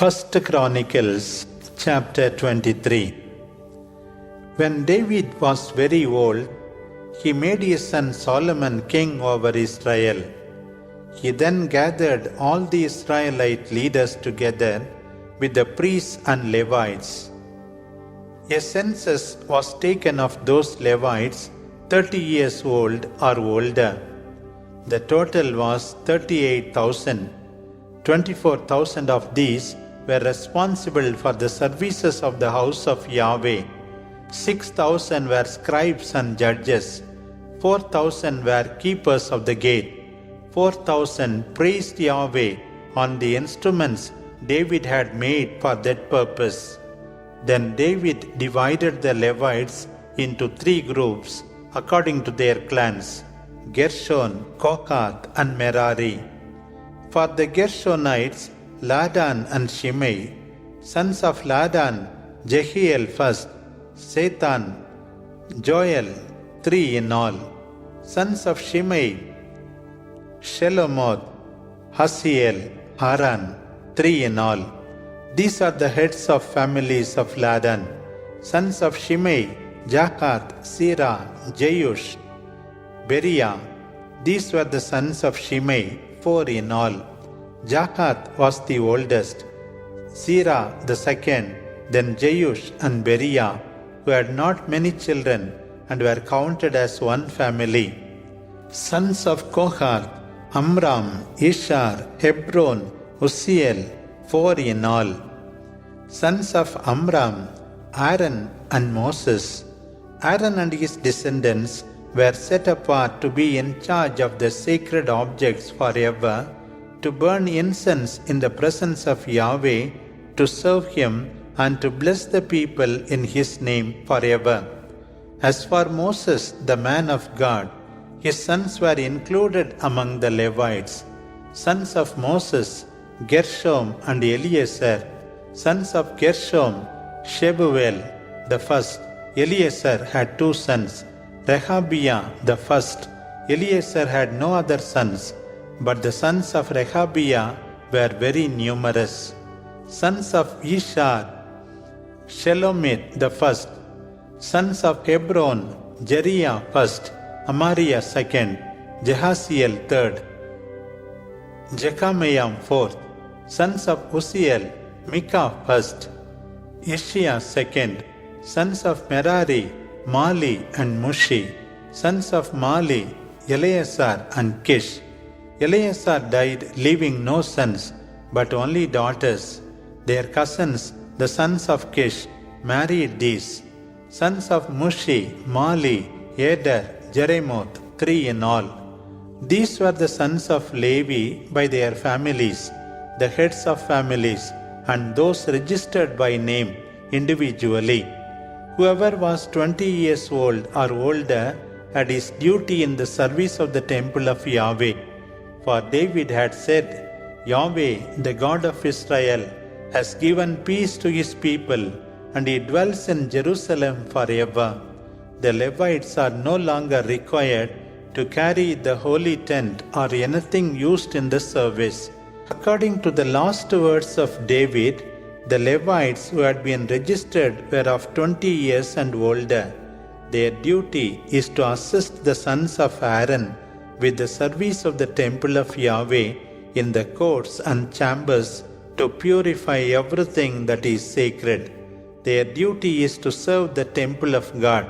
First Chronicles chapter 23. When David was very old, he made his son Solomon king over Israel. He then gathered all the Israelite leaders together with the priests and Levites. A census was taken of those Levites 30 years old or older. The total was 38,000. 24,000 of these were responsible for the services of the house of Yahweh. 6,000 were scribes and judges. 4,000 were keepers of the gate. 4,000 praised Yahweh on the instruments David had made for that purpose. Then David divided the Levites into 3 groups according to their clans: Gershon, Kohath, and Merari. For the Gershonites, Ladan and Shimei. Sons of Ladan, Jehiel first, Satan, Joel, 3 in all. Sons of Shimei, Shelomoth, Hasiel, Haran, 3 in all. These are the heads of families of Ladan. Sons of Shimei, Jahath, Sirah, Jeush, Beriah. These were the sons of Shimei, 4 in all. Jahath was the oldest, Sirah the second, then Jeush and Beriah, who had not many children and were counted as one family. Sons of Kohath, Amram, Ishar, Hebron, Uzziel, 4 in all. Sons of Amram, Aaron and Moses. Aaron and his descendants were set apart to be in charge of the sacred objects forever, to burn incense in the presence of Yahweh, to serve him and to bless the people in his name forever. As for Moses, the man of God, his sons were included among the Levites. Sons of Moses, Gershom and Eleazar. Sons of Gershom, Shebuel the first. Eleazar had 2 sons, Rehabiah the first. Eleazar had no other sons, but the sons of Rehabiah were very numerous. Sons of Ishar, Shelomith the first. Sons of Hebron, Jeriah first, Amariah second, Jehaziel third, Jekameam fourth. Sons of Uzziel, Micah first, Ishiah second. Sons of Merari, Mali and Mushi. Sons of Mali, Eleazar and Kish. Eleazar died leaving no sons, but only daughters. Their cousins, the sons of Kish, married these. Sons of Mushi, Mali, Eder, Jeremoth, 3 in all. These were the sons of Levi by their families, the heads of families, and those registered by name individually. Whoever was 20 years old or older had his duty in the service of the temple of Yahweh. For David had said, Yahweh, the God of Israel, has given peace to his people, and he dwells in Jerusalem forever. The Levites are no longer required to carry the holy tent or anything used in the service. According to the last words of David, the Levites who had been registered were of 20 years and older. Their duty is to assist the sons of Aaron with the service of the temple of Yahweh in the courts and chambers, to purify everything that is sacred. Their duty is to serve the temple of God.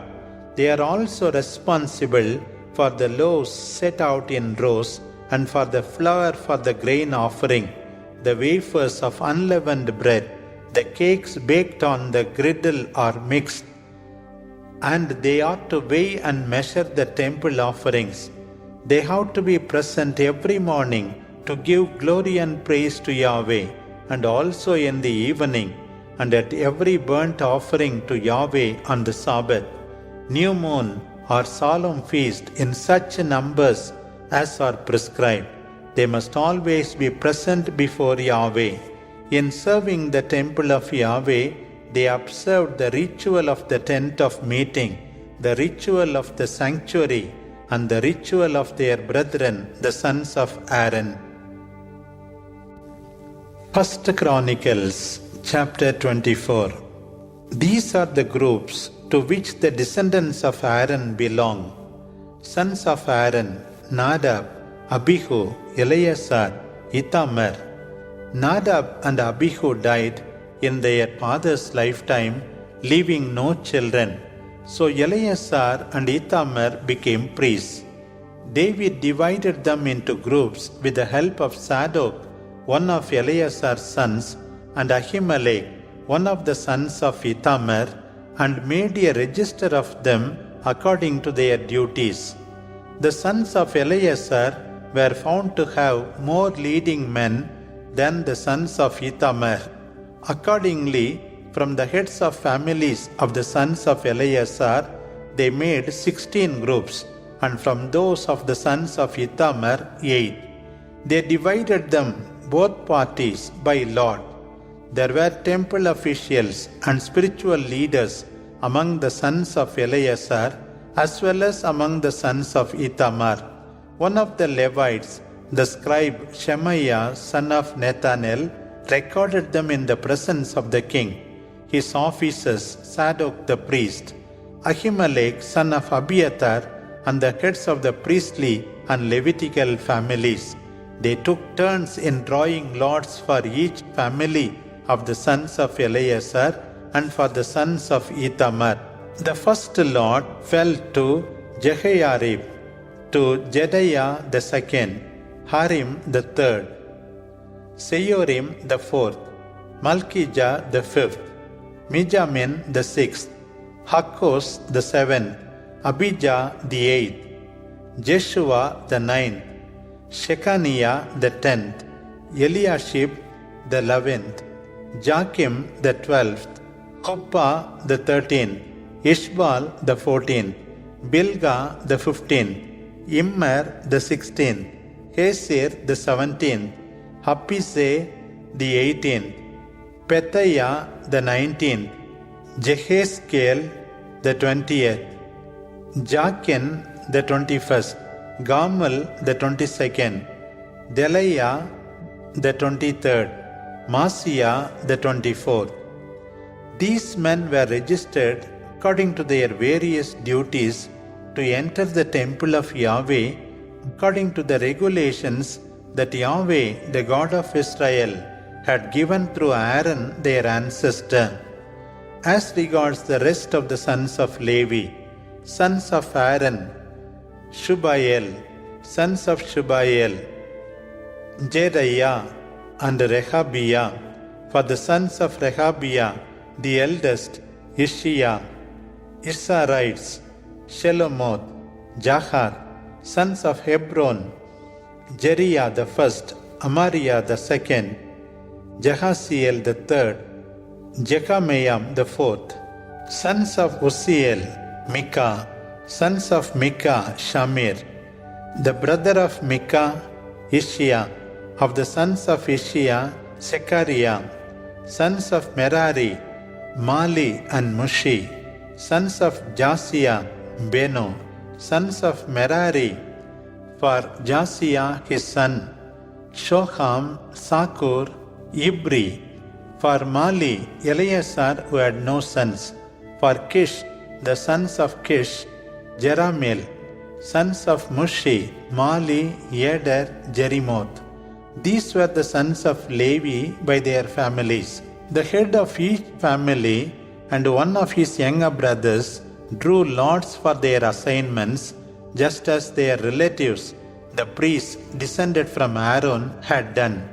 They are also responsible for the loaves set out in rows, and for the flour for the grain offering, the wafers of unleavened bread, the cakes baked on the griddle or mixed, and they ought to weigh and measure the temple offerings. They have to be present every morning to give glory and praise to Yahweh, and also in the evening, and at every burnt offering to Yahweh on the Sabbath, new moon or solemn feast in such numbers as are prescribed. They must always be present before Yahweh. In serving the temple of Yahweh, they observed the ritual of the tent of meeting, the ritual of the sanctuary, and the ritual of their brethren, the sons of Aaron. First Chronicles chapter 24. These are the groups to which the descendants of Aaron belong. Sons of Aaron, Nadab, Abihu, Eleazar, Ithamar. Nadab and Abihu died in their father's lifetime, leaving no children. So Eleazar and Ithamar became priests. David divided them into groups with the help of Zadok, one of Eleazar's sons, and Ahimelech, one of the sons of Ithamar, and made a register of them according to their duties. The sons of Eleazar were found to have more leading men than the sons of Ithamar. Accordingly, from the heads of families of the sons of Eleazar, they made 16 groups, and from those of the sons of Ithamar, 8. They divided them, both parties, by lot. There were temple officials and spiritual leaders among the sons of Eleazar, as well as among the sons of Ithamar. One of the Levites, the scribe Shemaiah, son of Nethanel, recorded them in the presence of the king. His officers, Zadok the priest, Ahimelech, son of Abiathar, and the heads of the priestly and Levitical families. They took turns in drawing lots for each family of the sons of Eleazar and for the sons of Ithamar. The first lot fell to Jehoiarib, to Jedaiah the second, Harim the third, Seyorim the fourth, Malkijah the fifth, Mijamin the sixth, Hakkos the seventh, Abijah the eighth, Jeshua the ninth, Shekaniah the 10th, Eliashib the 11th, Jakim the 12th, Huppah the 13th, Ishbal the 14th, Bilgah the 15th, Immer the 16th, Hesir the 17th, Hapiseh the 18th, Pethiah the 19th, Jehezkel the 20th, Jakin the 21st, Gamal the 22nd, Delaiah the 23rd, Masiah the 24th. These men were registered according to their various duties to enter the temple of Yahweh according to the regulations that Yahweh, the God of Israel, had given through Aaron their ancestor. As regards the rest of the sons of Levi, sons of Aaron, Shubael, sons of Shubael, Jedaiah and Rehabiah. For the sons of Rehabiah, the eldest, Ishiah, Issarites, Shelomoth, Jahar, sons of Hebron, Jeriah the first, Amariah the second, Jahasiel the third, Jekameam the fourth, sons of Uzziel, Micah, sons of Micah, Shamir, the brother of Micah, Ishiah, of the sons of Ishiah, Zechariah, sons of Merari, Mali and Mushi, sons of Jasiah, Beno, sons of Merari, for Jasiah his son, Shoham, Sakur, Ibri, for Mali, Eleazar who had no sons, for Kish, the sons of Kish, Jeramel, sons of Mushi, Mali, Eder, Jerimoth. These were the sons of Levi by their families. The head of each family and one of his younger brothers drew lots for their assignments, just as their relatives, the priests descended from Aaron, had done.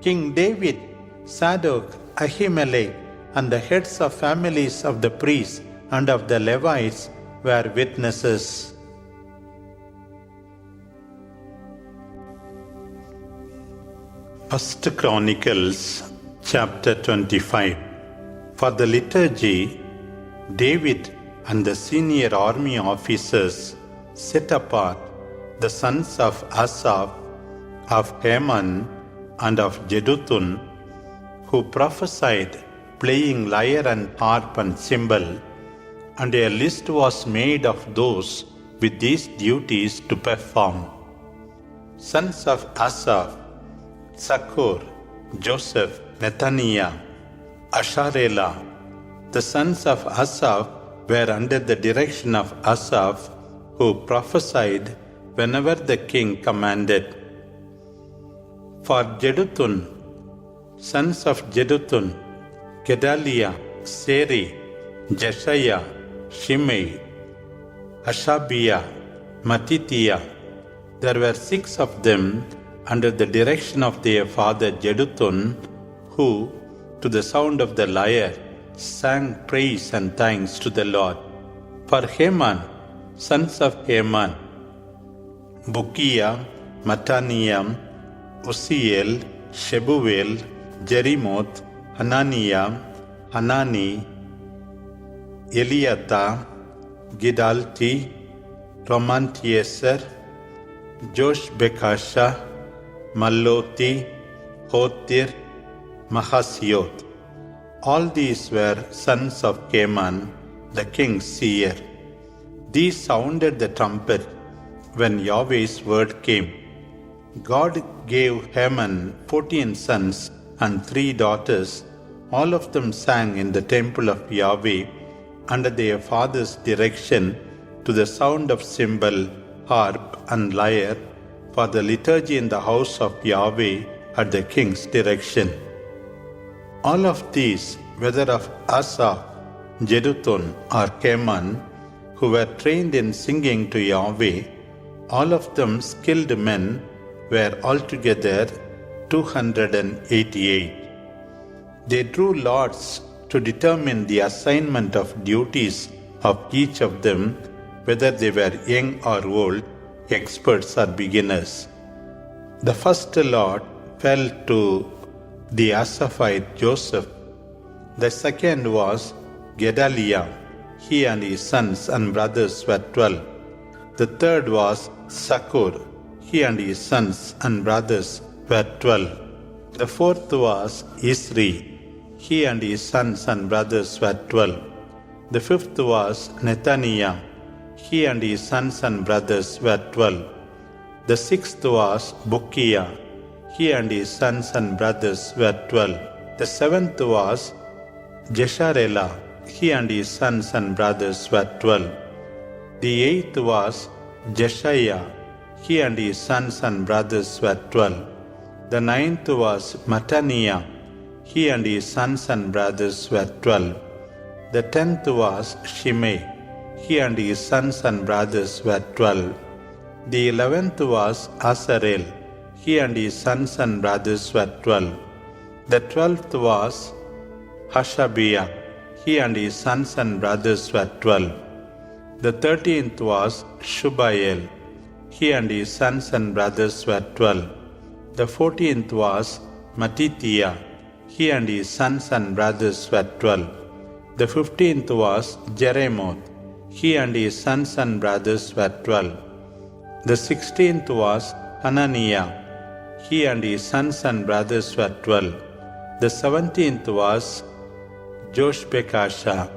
King David, Zadok, Ahimelech, and the heads of families of the priests and of the Levites were witnesses. First Chronicles chapter 25. For the liturgy, David and the senior army officers set apart the sons of Asaph, of Heman, and of Jeduthun, who prophesied playing lyre and harp and cymbal, and a list was made of those with these duties to perform. Sons of Asaph, Sakur, Joseph, Nethaniah, Asharela. The sons of Asaph were under the direction of Asaph, who prophesied whenever the king commanded. For Jeduthun, sons of Jeduthun, Gedaliah, Seri, Jeshaiah, Shimei, Hashabiah, Mattithiah. There were 6 of them under the direction of their father Jeduthun, who, to the sound of the lyre, sang praise and thanks to the Lord. For Heman, sons of Heman, Bukiah, Mattaniah, Uziel, Shebuel, Jerimoth, Hananiah, Hanani, Eliatha, Gidalti, Romantieser, Joshbekasha, Mallothi, Hothir, Mahasiot. All these were sons of Heman, the king's seer. These sounded the trumpet when Yahweh's word came. God gave Heman 14 sons and 3 daughters. All of them sang in the temple of Yahweh under their father's direction to the sound of cymbal, harp, and lyre for the liturgy in the house of Yahweh at the king's direction. All of these, whether of Asaph, Jeduthun, or Heman, who were trained in singing to Yahweh, all of them skilled men, were altogether 288. They drew lots to determine the assignment of duties of each of them, whether they were young or old, experts or beginners. The first lot fell to the Asaphite Joseph. The second was Gedaliah. He and his sons and brothers were 12. The third was Sakur. He and his sons and brothers were 12. The fourth was Isri. He and his sons and brothers were 12. The fifth was Nethaniah. He and his sons and brothers were 12. The sixth was Bukiah. He and his sons and brothers were 12. The seventh was Jesharelah. He and his sons and brothers were 12. The eighth was Jeshaiah. He and his sons and brothers were 12. The ninth was Mattaniah. He and his sons and brothers were 12. The 10th was Shimei. He and his sons and brothers were 12. The 11th was Azarel. He and his sons and brothers were 12. The 12th was Hashabiah. He and his sons and brothers were 12. The 13th was Shubael. He and his sons and brothers were 12. The 14th was Mattithiah. He and his sons and brothers were 12. The 15th was Jeremoth. He and his sons and brothers were 12. The 16th was Hananiah. He and his sons and brothers were 12. The 17th was Joshbekasha.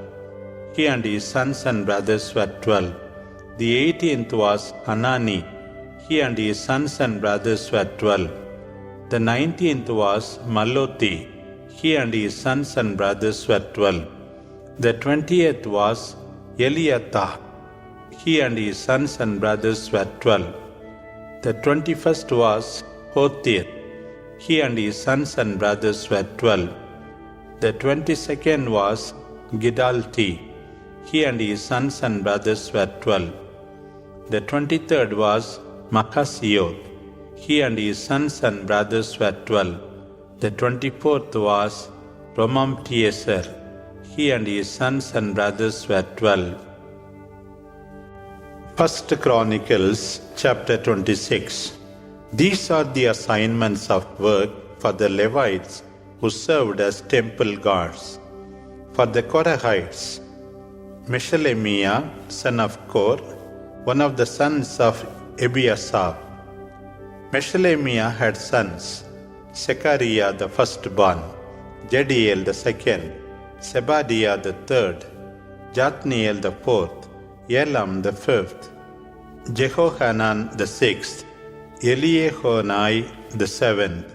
He and his sons and brothers were 12. The 18th was Hanani. He and his sons and brothers were 12. The 19th was Mallothi. He and his sons and brothers were 12. The 20th was Eliatha. He and his sons and brothers were 12. The 21st was Hothir. He and his sons and brothers were 12. The 22nd was Gidalti. He and his sons and brothers were 12. The 23rd was Mahasiot. He and his sons and brothers were 12. The 24th was Romamtieser. He and his sons and brothers were 12. 1 Chronicles chapter 26. These are the assignments of work for the Levites who served as temple guards. For the Korahites, Meshelemiah, son of Kor, one of the sons of Ebiasaph. Meshelemiah had sons, Zechariah the firstborn, Jediel the second, Zebadiah the third, Jatniel the fourth, Elam the fifth, Jehohanan the sixth, Eliehonai the seventh,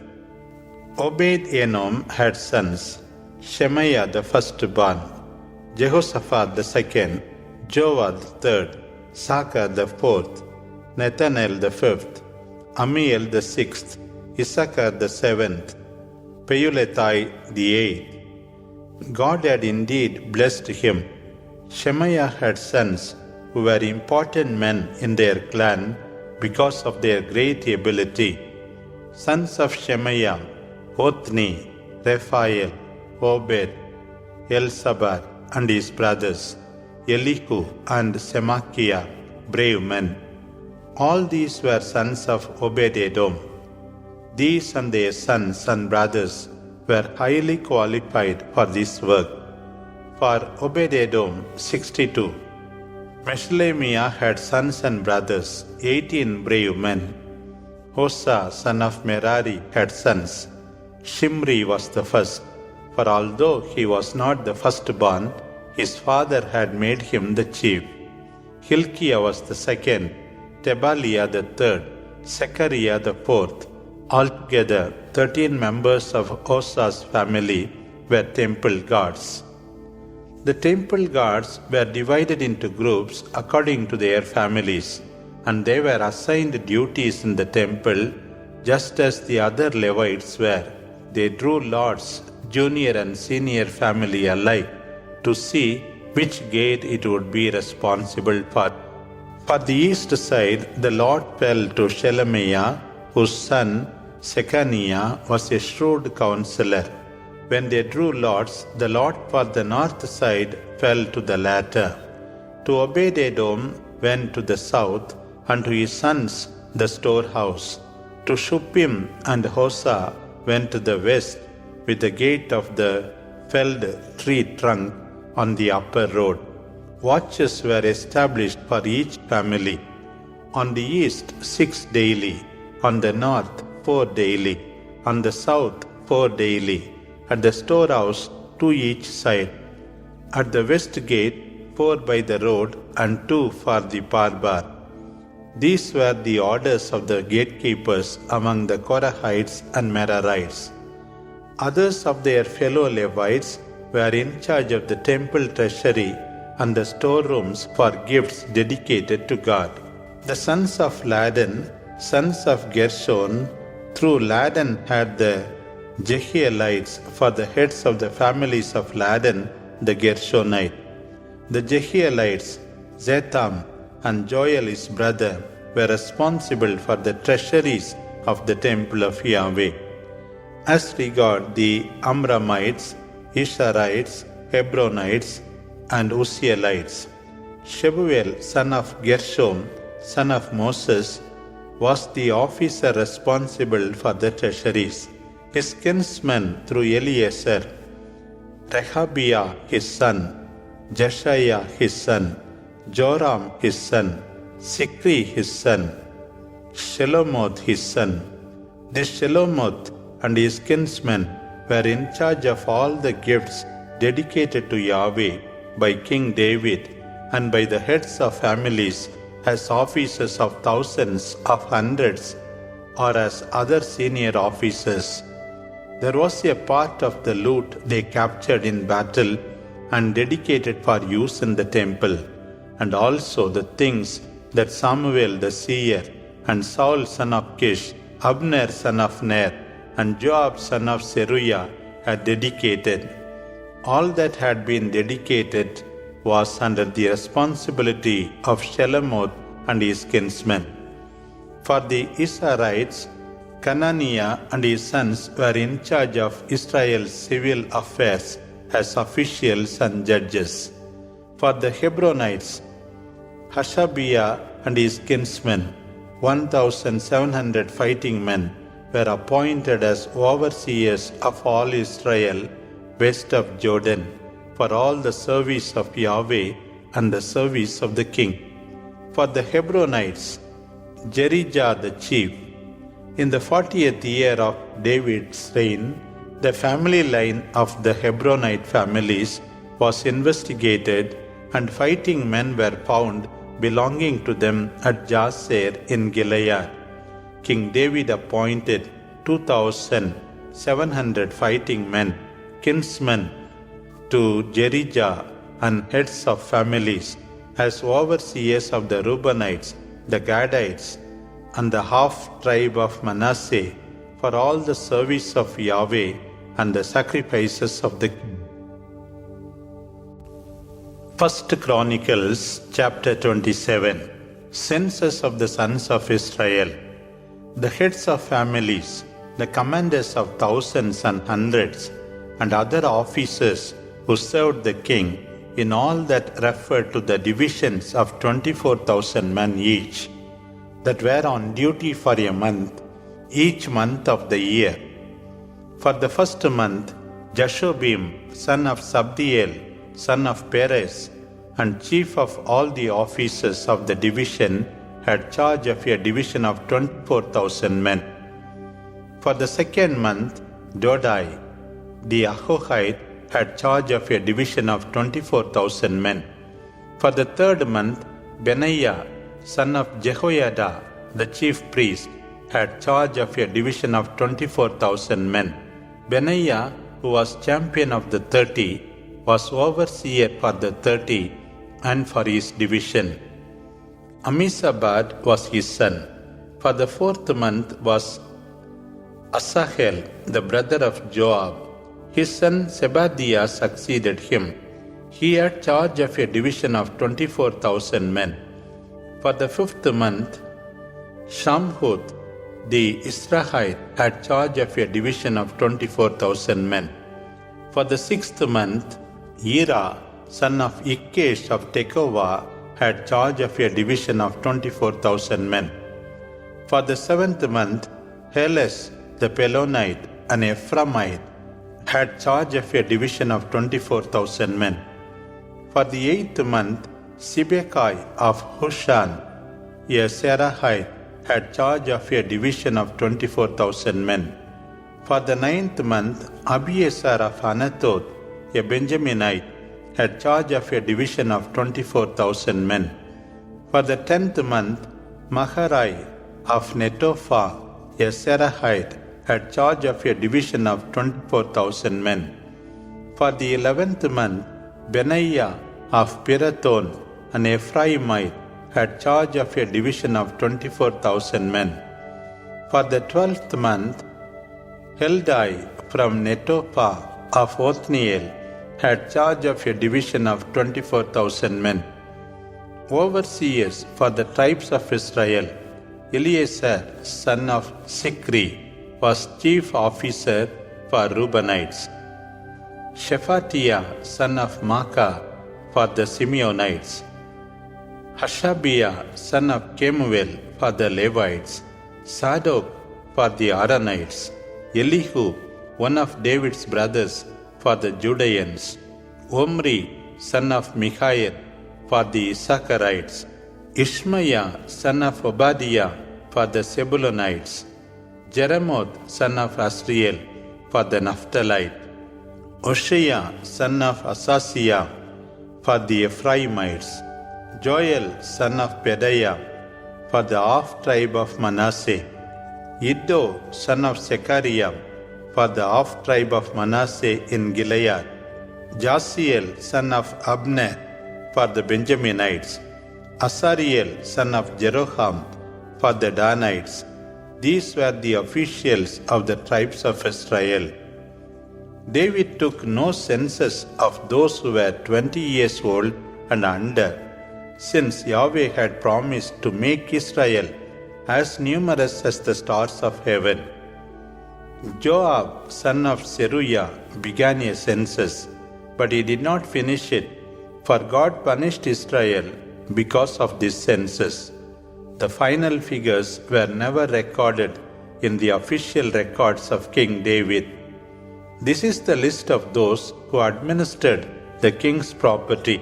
Obed-Edom had sons, Shemaiah the firstborn, Jehoshaphat the second, Joah the third, Sakar the fourth, Nathanael the fifth, Amiel the sixth, Issachar the seventh, Peulethai the eighth. God had indeed blessed him. Shemaiah had sons who were important men in their clan because of their great ability. Sons of Shemaiah: Othni, Raphael, Obed, Elzabad and his brothers, Elihu and Semachiah, brave men. All these were sons of Obed-Edom. These and their sons and brothers were highly qualified for this work. For Obed-Edom, 62. Meshlemiah had sons and brothers, 18 brave men. Hosa, son of Merari, had sons. Shimri was the first, for although he was not the firstborn, his father had made him the chief. Hilkiah was the second, Tebaliah the third, Zechariah the fourth. Altogether, 13 members of Hosa's family were temple guards. The temple guards were divided into groups according to their families, and they were assigned duties in the temple just as the other Levites were. They drew lots, junior and senior family alike, to see which gate it would be responsible for. For the east side, the lot fell to Shelemiah, whose son Shechaniah was a shrewd counselor. When they drew lots, the lot for the north side fell to the latter. To Obed-Edom went to the south, and to his sons the storehouse. To Shuppim and Hosa went to the west, with the gate of the felled tree trunk on the upper road. Watches were established for each family. On the east 6 daily, on the north 4 daily, on the south 4 daily, at the storehouse 2 each side. At the west gate 4 by the road and 2 for the parbar. These were the orders of the gatekeepers among the Korahites and Merarites. Others of their fellow Levites were in charge of the temple treasury and the storerooms for gifts dedicated to God. The sons of Ladan, sons of Gershon, through Ladan had the Jehielites for the heads of the families of Ladan the Gershonite. The Jehielites, Zetham and Joel his brother, were responsible for the treasuries of the temple of Yahweh. As regard the Amramites, Isharites, Hebronites, and Uzzielites, Shebuel, son of Gershom, son of Moses, was the officer responsible for the treasuries. His kinsmen through Eliezer, Rehabiah his son, Jeshaiah his son, Joram his son, Sikri his son, Shelomoth his son. This Shelomoth and his kinsmen were in charge of all the gifts dedicated to Yahweh by King David and by the heads of families as officers of thousands, of hundreds, or as other senior officers. There was a part of the loot they captured in battle and dedicated for use in the temple, and also the things that Samuel the seer and Saul son of Kish, Abner son of Ner, and Joab son of Zeruiah had dedicated. All that had been dedicated was under the responsibility of Shelomoth and his kinsmen. For the Israelites, Cananiah and his sons were in charge of Israel's civil affairs as officials and judges. For the Hebronites, Hashabiah and his kinsmen, 1,700 fighting men, were appointed as overseers of all Israel west of Jordan for all the service of Yahweh and the service of the king. For the Hebronites, Jerijah the chief. In the 40th year of David's reign, the family line of the Hebronite families was investigated, and fighting men were found belonging to them at Jazer in Gilead. King David appointed 2,000 700 fighting men, kinsmen to Jerijah and heads of families, as overseers of the Reubenites, the Gadites, and the half-tribe of Manasseh, for all the service of Yahweh and the sacrifices of the king. 1 Chronicles chapter 27. Census of the sons of Israel. The heads of families, the commanders of thousands and hundreds, and other officers who served the king in all that referred to the divisions of 24,000 men each, that were on duty for a month, each month of the year. For the first month, Jashobim, son of Sabdiel, son of Perez, and chief of all the officers of the division, had charge of a division of 24,000 men. For the second month, Dodai, the Ahohite, had charge of a division of 24,000 men. For the third month, Benaiah, son of Jehoiada, the chief priest, had charge of a division of 24,000 men. Benaiah, who was champion of the 30, was overseer for the 30 and for his division. Ammisabad was his son. For the fourth month was Asahel, the brother of Joab. His son Zebadiah succeeded him. He had charge of a division of 24,000 men. For the fifth month, Shamhuth, the Israelite, had charge of a division of 24,000 men. For the sixth month, Ira, son of Ikkesh of Tekoa, had charge of a division of 24,000 men. For the seventh month, Heles, the Pelonite, an Ephraimite, had charge of a division of 24,000 men. For the eighth month, Sibekai of Hushan, a Serahite, had charge of a division of 24,000 men. For the ninth month, Abiezer of Anathoth, a Benjaminite, had charge of a division of 24,000 men. For the 10th month, Maharai of Netophah, a Serahite, had charge of a division of 24,000 men. For the 11th month, Benaiah of Pirathon, an Ephraimite, had charge of a division of 24,000 men. For the 12th month, Heldai from Netophah of Othniel had charge of a division of 24,000 men. Overseers for the tribes of Israel, Eleazar, son of Sikri, was chief officer for Reubenites. Shephatiah, son of Makkah, for the Simeonites. Hashabiah, son of Kemuel, for the Levites. Sadok, for the Aaronites. Elihu, one of David's brothers, for the Judeans. Omri, son of Michael, for the Issacharites. Ishmaiah, son of Obadiah, for the Zebulonites. Jeremoth, son of Asriel, for the Naphthalite. Oshaiah, son of Asasiah, for the Ephraimites. Joel, son of Pedaiah, for the half-tribe of Manasseh. Iddo, son of Zechariah, for the half-tribe of Manasseh in Gilead. Jasiel, son of Abner, for the Benjaminites. Asariel, son of Jeroham, for the Danites. These were the officials of the tribes of Israel. David took no census of those who were 20 years old and under, since Yahweh had promised to make Israel as numerous as the stars of heaven. Joab, son of Zeruiah, began a census, but he did not finish it, for God punished Israel because of this census. The final figures were never recorded in the official records of King David. This is the list of those who administered the king's property.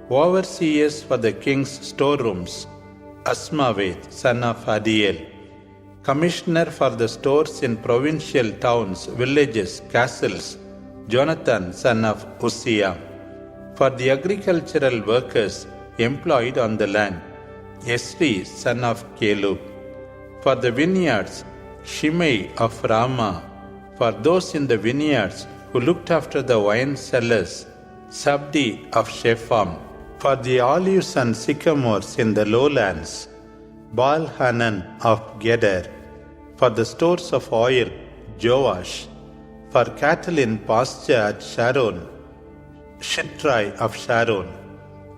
Overseers for the king's storerooms, Asmaveth, son of Adiel. Commissioner for the stores in provincial towns, villages, castles, Jonathan, son of Uzziah. For the agricultural workers employed on the land, Esri, son of Caleb. For the vineyards, Shimei of Ramah. For those in the vineyards who looked after the wine cellars, Sabdi of Shepham. For the olives and sycamores in the lowlands, Baal-Hanan of Geder. For the stores of oil, Joash. For cattle in pasture at Sharon, Shitrai of Sharon.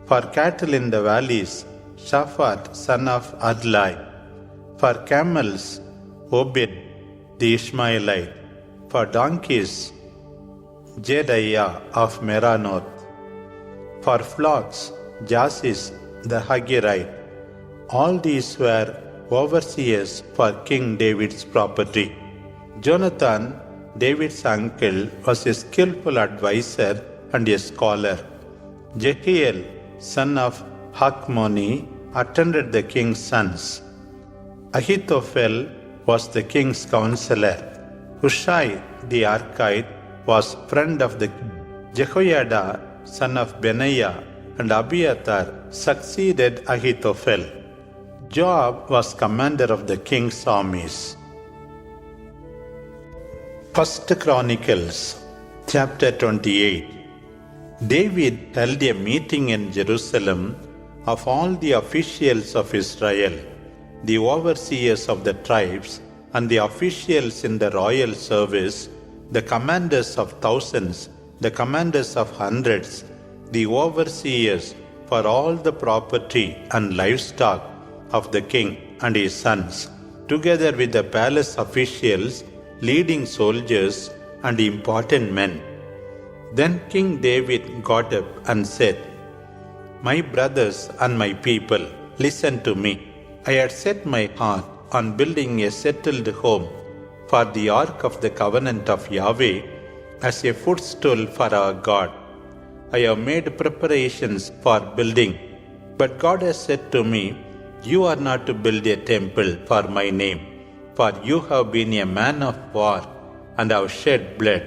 For cattle in the valleys, Shaphat son of Adlai. For camels, Obed the Ishmaelite. For donkeys, Jedaiah of Meranoth. For flocks, Jasis the Hagirite. All these were overseers for King David's property. Jonathan, David's uncle, was a skillful adviser and a scholar. Jehiel, son of Hakmoni, attended the king's sons. Ahithophel was the king's counselor. Hushai the Archite was friend of the king. Jehoiada, son of Benaiah, and Abiathar succeeded Ahithophel. Joab was commander of the king's armies. 1 Chronicles chapter 28. David held a meeting in Jerusalem of all the officials of Israel, the overseers of the tribes, and the officials in the royal service, the commanders of thousands, the commanders of hundreds, the overseers for all the property and livestock of the king and his sons, together with the palace officials, leading soldiers, and important men. Then King David got up and said, "My brothers and my people, listen to me. I had set my heart on building a settled home for the ark of the covenant of Yahweh as a footstool for our God. I have made preparations for building, but God has said to me, 'You are not to build a temple for my name, for you have been a man of war and have shed blood.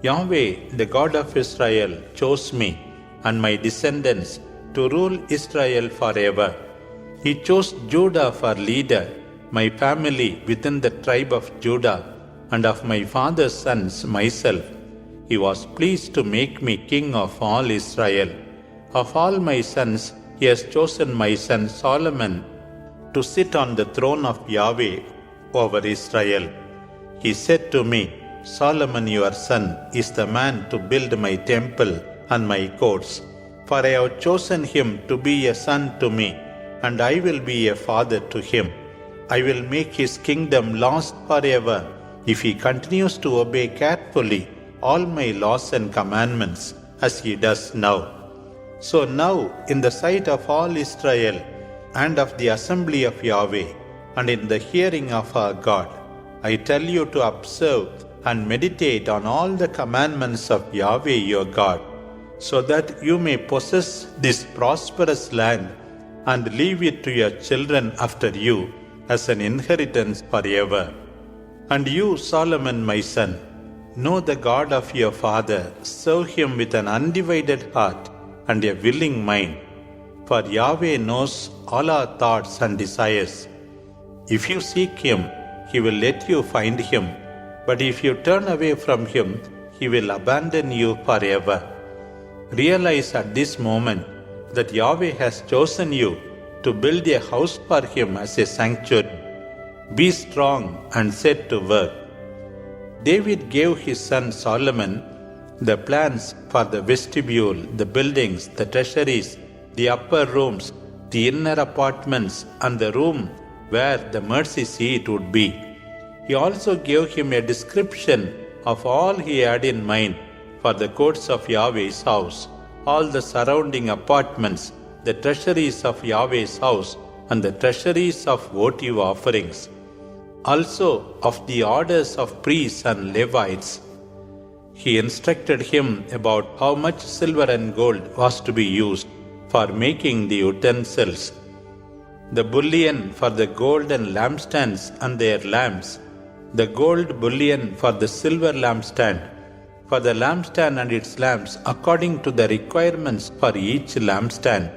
Yahweh, the God of Israel, chose me and my descendants to rule Israel forever. He chose Judah for leader, my family within the tribe of Judah, and of my father's sons myself. He was pleased to make me king of all Israel. Of all my sons, he has chosen my son Solomon to sit on the throne of Yahweh over Israel. He said to me, Solomon your son is the man to build my temple and my courts. For I have chosen him to be a son to me, and I will be a father to him. I will make his kingdom last forever if he continues to obey carefully all my laws and commandments as he does now. So now, in the sight of all Israel and of the assembly of Yahweh, and in the hearing of our God, I tell you to observe and meditate on all the commandments of Yahweh your God, so that you may possess this prosperous land and leave it to your children after you as an inheritance forever. And you, Solomon my son, know the God of your father, serve him with an undivided heart and a willing mind, for Yahweh knows all our thoughts and desires. If you seek him, he will let you find him, but if you turn away from him, he will abandon you forever. Realize at this moment that Yahweh has chosen you to build a house for him as a sanctuary. Be strong and set to work." David gave his son Solomon the plans for the vestibule, the buildings, the treasuries, the upper rooms, the inner apartments, and the room where the mercy seat would be. He also gave him a description of all he had in mind for the courts of Yahweh's house, all the surrounding apartments, the treasuries of Yahweh's house, and the treasuries of votive offerings. Also of the orders of priests and Levites. He instructed him about how much silver and gold was to be used for making the utensils, the bullion for the golden lampstands and their lamps, the gold bullion for the silver lampstand, for the lampstand and its lamps according to the requirements for each lampstand,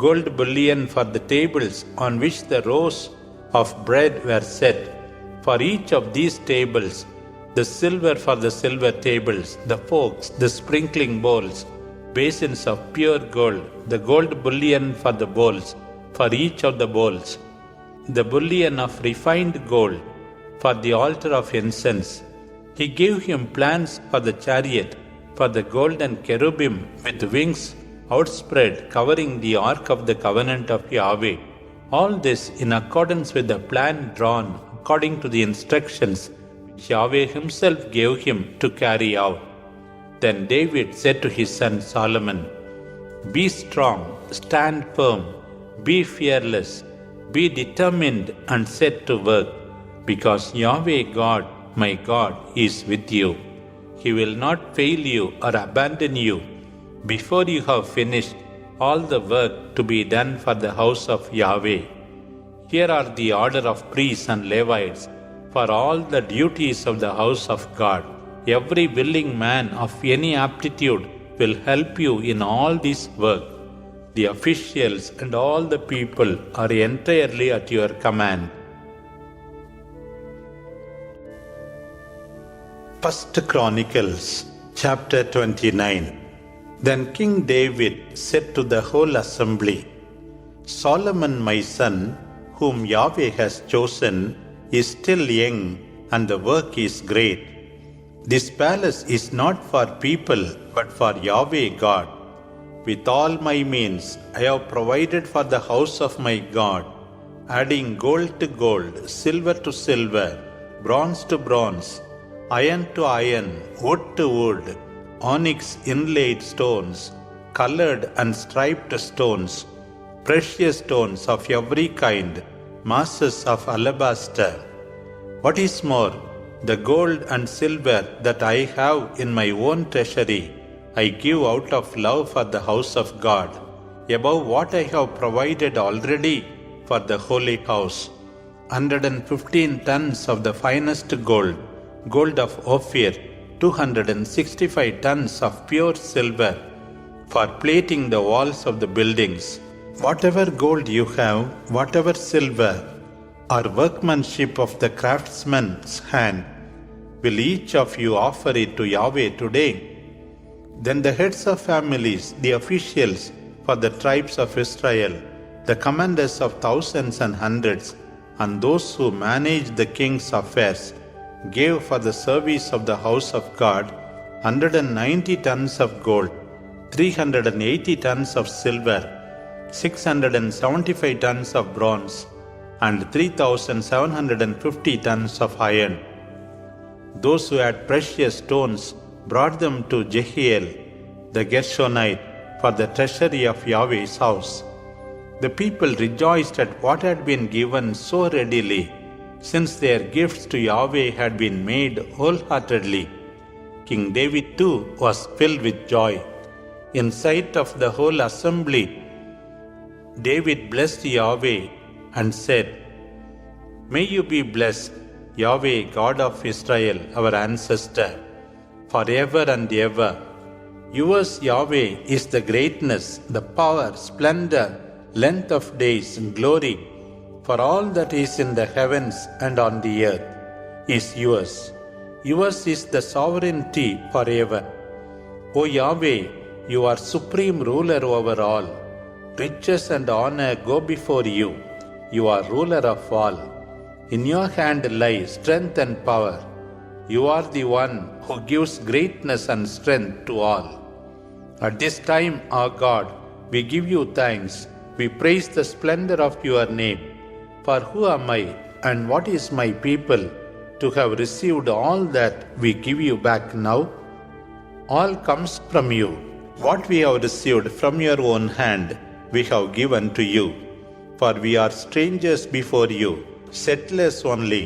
gold bullion for the tables on which the rows of bread were set. For each of these tables, the silver for the silver tables, the forks, the sprinkling bowls, basins of pure gold, the gold bullion for the bowls, for each of the bowls, the bullion of refined gold, for the altar of incense. He gave him plans for the chariot, for the golden cherubim with wings outspread covering the ark of the covenant of Yahweh. All this in accordance with the plan drawn according to the instructions which Yahweh himself gave him to carry out. Then David said to his son Solomon, "Be strong, stand firm, be fearless, be determined and set to work, because Yahweh God, my God, is with you. He will not fail you or abandon you before you have finished all the work to be done for the house of Yahweh. Here are the order of priests and Levites for all the duties of the house of God. Every willing man of any aptitude will help you in all this work. The officials and all the people are entirely at your command." 1 Chronicles chapter 29. Then King David said to the whole assembly, "Solomon my son, whom Yahweh has chosen, is still young, and the work is great. This palace is not for people, but for Yahweh God. With all my means, I have provided for the house of my God, adding gold to gold, silver to silver, bronze to bronze, iron to iron, wood to wood, onyx inlaid stones, colored and striped stones, precious stones of every kind, masses of alabaster. What is more, the gold and silver that I have in my own treasury, I give out of love for the house of God, above what I have provided already for the holy house. 115 tons of the finest gold, gold of Ophir, 265 tons of pure silver, for plating the walls of the buildings. Whatever gold you have, whatever silver, or workmanship of the craftsman's hand, will each of you offer it to Yahweh today?" Then the heads of families, the officials for the tribes of Israel, the commanders of thousands and hundreds, and those who managed the king's affairs, gave for the service of the house of God 190 tons of gold, 380 tons of silver, 675 tons of bronze, and 3,750 tons of iron. Those who had precious stones brought them to Jehiel, the Gershonite, for the treasury of Yahweh's house. The people rejoiced at what had been given so readily, since their gifts to Yahweh had been made wholeheartedly. King David too was filled with joy. In sight of the whole assembly, David blessed Yahweh and said, "May you be blessed, Yahweh, God of Israel, our ancestor, forever and ever. Yours, Yahweh, is the greatness, the power, splendor, length of days, and glory, for all that is in the heavens and on the earth is yours. Yours is the sovereignty forever. O Yahweh, you are supreme ruler over all. Riches and honor go before you. You are ruler of all. In your hand lie strength and power. You are the one who gives greatness and strength to all. At this time, our God, we give you thanks. We praise the splendor of your name. For who am I, and what is my people, to have received all that we give you back now? All comes from you. What we have received from your own hand, we have given to you. For we are strangers before you, settlers only,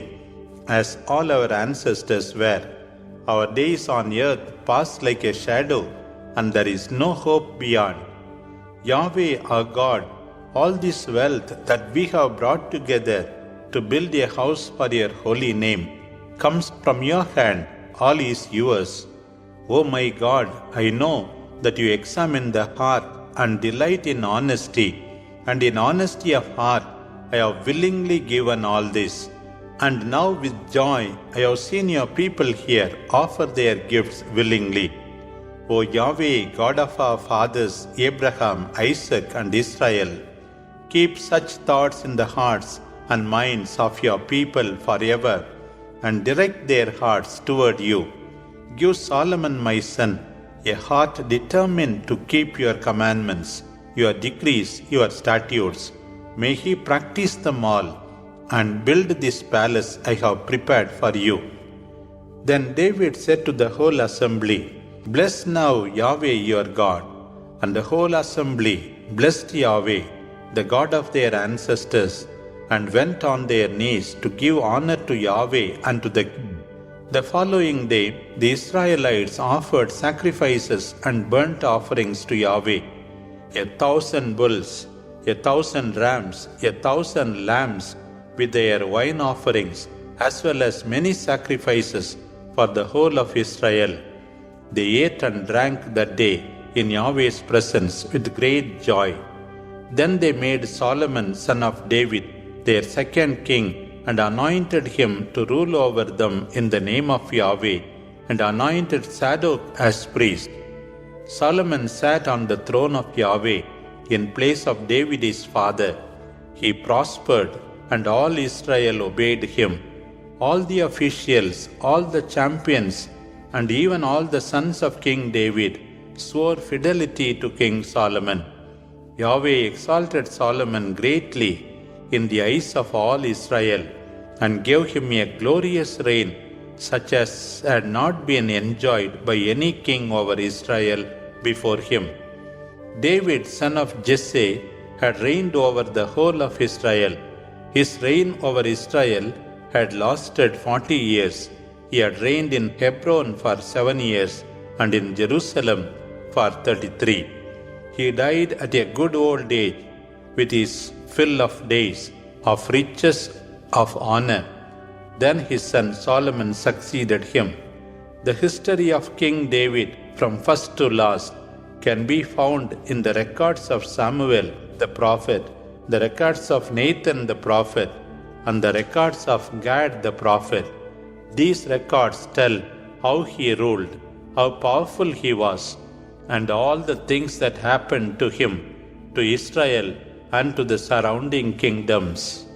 as all our ancestors were. Our days on earth pass like a shadow, and there is no hope beyond. Yahweh our God, all this wealth that we have brought together to build a house for your holy name comes from your hand. All is yours. O my God, I know that you examine the heart and delight in honesty, and in honesty of heart I have willingly given all this. And now with joy I have seen your people here offer their gifts willingly. O Yahweh, God of our fathers Abraham, Isaac, and Israel, keep such thoughts in the hearts and minds of your people forever, and direct their hearts toward you. Give Solomon my son a heart determined to keep your commandments, your decrees, your statutes. May he practice them all, and build this palace I have prepared for you. Then David said to the whole assembly, Bless now Yahweh your God. And the whole assembly blessed Yahweh, the God of their ancestors, and went on their knees to give honor to Yahweh and to the king. The following day, the Israelites offered sacrifices and burnt offerings to Yahweh, 1,000 bulls, 1,000 rams, 1,000 lambs, with their wine offerings, as well as many sacrifices for the whole of Israel. They ate and drank that day in Yahweh's presence with great joy. Then they made Solomon son of David their second king, and anointed him to rule over them in the name of Yahweh, and anointed Zadok as priest. Solomon sat on the throne of Yahweh in place of David his father. He prospered, and all Israel obeyed him. All the officials, all the champions, and even all the sons of King David swore fidelity to King Solomon. Yahweh exalted Solomon greatly in the eyes of all Israel, and gave him a glorious reign such as had not been enjoyed by any king over Israel before him. David, son of Jesse, had reigned over the whole of Israel. His reign over Israel had lasted 40 years. He had reigned in Hebron for 7 years, and in Jerusalem for 33. He died at a good old age, with his fill of days, of riches, of honor. Then his son Solomon succeeded him. The history of King David from first to last can be found in the records of Samuel the prophet, the records of Nathan the prophet, and the records of Gad the prophet. These records tell how he ruled, how powerful he was, and all the things that happened to him, to Israel, and to the surrounding kingdoms.